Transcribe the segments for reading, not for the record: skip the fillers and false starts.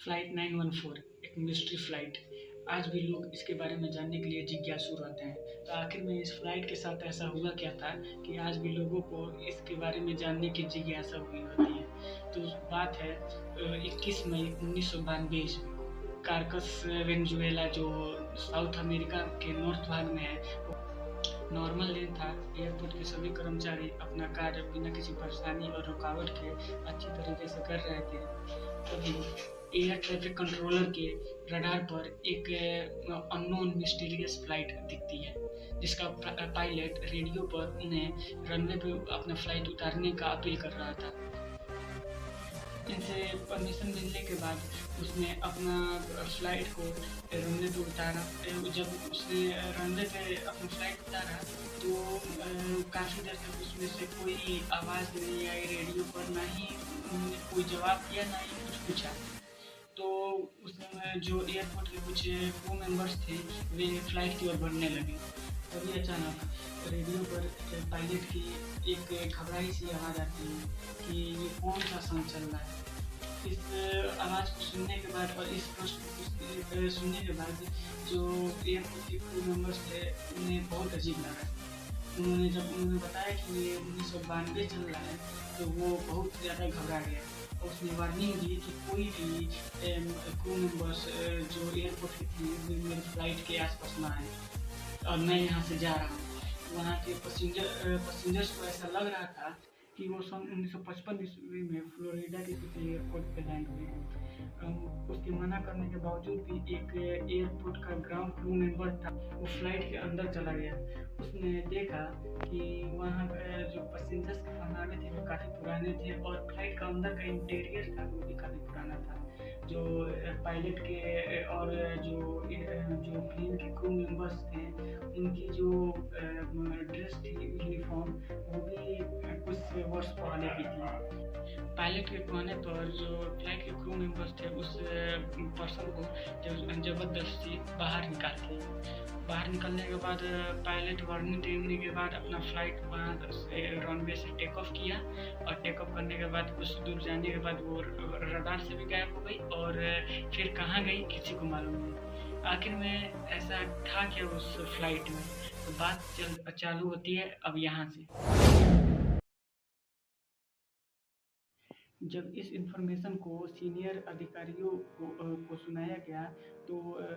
Flight 914 एक mystery flight. आज भी लोग इसके बारे में जानने के लिए जिज्ञासु रहते हैं। तो आखिर में इस फ़्लाइट के साथ ऐसा हुआ क्या था कि आज भी लोगों को इसके बारे में जानने की जिज्ञासा हुई होती है। तो बात है 21 मई 1992 ईस्वी को कारकस वेनेजुएला जो साउथ अमेरिका के नॉर्थ भाग में है, नॉर्मल दिन था। एयरपोर्ट के सभी कर्मचारी अपना कार्य बिना किसी परेशानी और रुकावट के अच्छी तरीके से कर रहे थे। तभी एयर ट्रैफिक कंट्रोलर के रडार पर एक अननोन मिस्टीरियस फ्लाइट दिखती है, जिसका पायलट रेडियो पर उन्हें रनवे पे अपना फ्लाइट उतारने का अपील कर रहा था। इनसे परमिशन मिलने के बाद उसने अपना फ्लाइट को रनवे पे उतारा। जब उसने रनवे पे अपना फ्लाइट उतारा तो काफ़ी देर तक उसमें से कोई आवाज़ नहीं आई रेडियो पर, ना ही उन्होंने कोई जवाब दिया, ना ही कुछ पूछा। तो उसमें जो एयरपोर्ट के कुछ क्रू मेंबर्स थे वे फ्लाइट की ओर बढ़ने लगे। तभी अचानक रेडियो पर पायलट की एक घबराई सी आवाज़ आती है कि ये कौन सा सॉन्ग चल रहा है। इस आवाज़ को सुनने के बाद और इस प्रश्न को सुनने के बाद जो एयरपोर्ट के क्रू मेंबर्स थे उन्हें बहुत अजीब लगा। जब उन्होंने बताया कि ये 1992 चल रहा है तो वो बहुत ज़्यादा घबरा गया और उसने वार्निंग दी कि कोई भी क्रू मेंबर्स जो एयरपोर्ट के थे वे मेरे फ्लाइट के आसपास ना आए और मैं यहाँ से जा रहा हूँ। वहाँ के पैसेंजर्स को ऐसा लग रहा था कि वो सन 1955 ईस्वी में फ्लोरिडा के किसी एयरपोर्ट पे लैंड हुए हैं। उसके मना करने के बावजूद भी एक एयरपोर्ट का ग्राउंड क्रू मेंबर था, वो फ्लाइट के अंदर चला गया। उसने देखा कि वहाँ जो पैसेंजर्स के पहनावे थे वो काफ़ी पुराने थे और फ्लाइट का अंदर का इंटीरियर था वो भी काफ़ी पुराना था। जो पायलट के और जो प्लेन के क्रू मेंबर्स थे उनकी जो ड्रेस थी यूनिफॉर्म वो भी कुछ वर्ष पहले की थी। पायलट के कहने पर जो फ्लाइट के क्रू मेंबर्स थे उस पर्सन को ज़बरदस्ती बाहर निकाल दिया। बाहर निकलने के बाद पायलट वार्निंग देने के बाद अपना फ्लाइट वहाँ से रनवे से टेक ऑफ किया और टेक ऑफ करने के बाद कुछ दूर जाने के बाद वो रडार से भी गायब हो गई और फिर कहाँ गई किसी को मालूम नहीं। आखिर में ऐसा था क्या उस फ्लाइट में, तो बात चालू होती है अब यहाँ से। जब इस इन्फॉर्मेशन को सीनियर अधिकारियों को सुनाया गया तो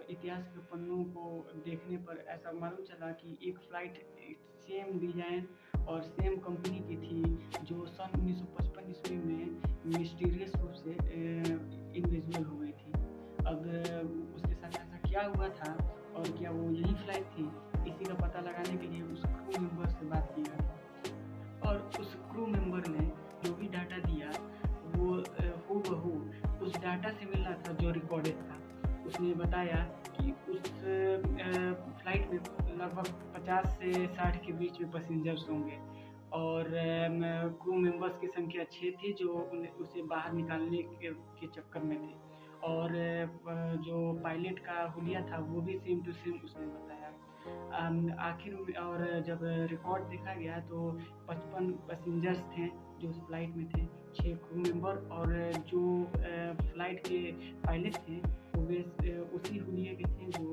इतिहास के पन्नों को देखने पर ऐसा मालूम चला कि एक फ़्लाइट सेम डिज़ाइन और सेम कंपनी की थी जो सन 1955 ईस्वी में मिस्टीरियस रूप से इनविजिबल हो गई थी। अब उसके साथ ऐसा क्या हुआ था और क्या वो यही फ़्लाइट थी, इसी का पता लगाने के लिए उस क्रू मेंबर से बात की गई और उस क्रू मेंबर ने जो भी डाटा दिया वो हूबहू उस डाटा से मिल रहा था जो रिकॉर्डेड था। उसने बताया कि उस फ्लाइट में लगभग 50 से 60 के बीच में पैसेंजर्स होंगे और क्रू मेंबर्स की संख्या 6 थी जो उसे बाहर निकालने के चक्कर में थे और जो पायलट का हुलिया था वो भी सेम टू सेम उसने बताया। आखिर में और जब रिकॉर्ड देखा गया तो 55 पैसेंजर्स थे जो उस फ्लाइट में थे, 6 क्रू मेंबर और जो फ्लाइट के पायलट थे वो वे उसी हुलिये के थे जो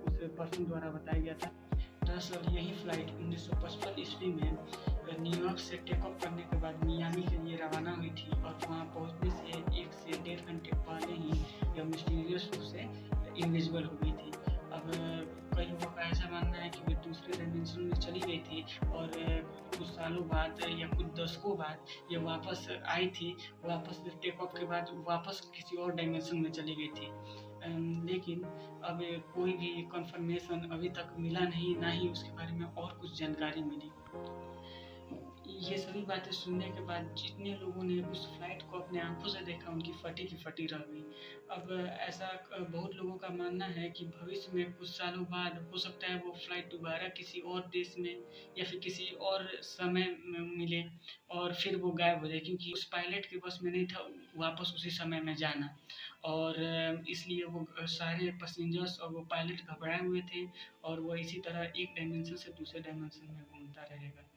उस पर्सन द्वारा बताया गया था। दरअसल यही फ्लाइट 1955 ईस्वी में न्यूयॉर्क से टेक ऑफ करने के बाद मियामी के लिए रवाना हुई थी और वहाँ पहुँचने से 1 से 1.5 घंटे पहले ही यह मिस्टीरियस रूप से इनविजिबल हो गई थी। अब कई लोगों का ऐसा मानना है कि वे दूसरे डायमेंशन में चली गई थी और कुछ सालों बाद या कुछ दशकों बाद ये वापस आई थी, वापस टेक ऑफ के बाद वापस किसी और डायमेंशन में चली गई थी। लेकिन अब कोई भी कंफर्मेशन अभी तक मिला नहीं, ना ही उसके बारे में और कुछ जानकारी मिली। ये सभी बातें सुनने के बाद जितने लोगों ने उस फ्लाइट को अपने आँखों से देखा उनकी फटी की फटी रह गई। अब ऐसा बहुत लोगों का मानना है कि भविष्य में कुछ सालों बाद हो सकता है वो फ्लाइट दोबारा किसी और देश में या फिर किसी और समय में मिले और फिर वो गायब हो जाए, क्योंकि उस पायलट के बस में नहीं था वापस उसी समय में जाना और इसलिए वो सारे पैसेंजर्स और वो पायलट घबराए हुए थे और वो इसी तरह एक डायमेंशन से दूसरे डायमेंशन में घूमता रहेगा।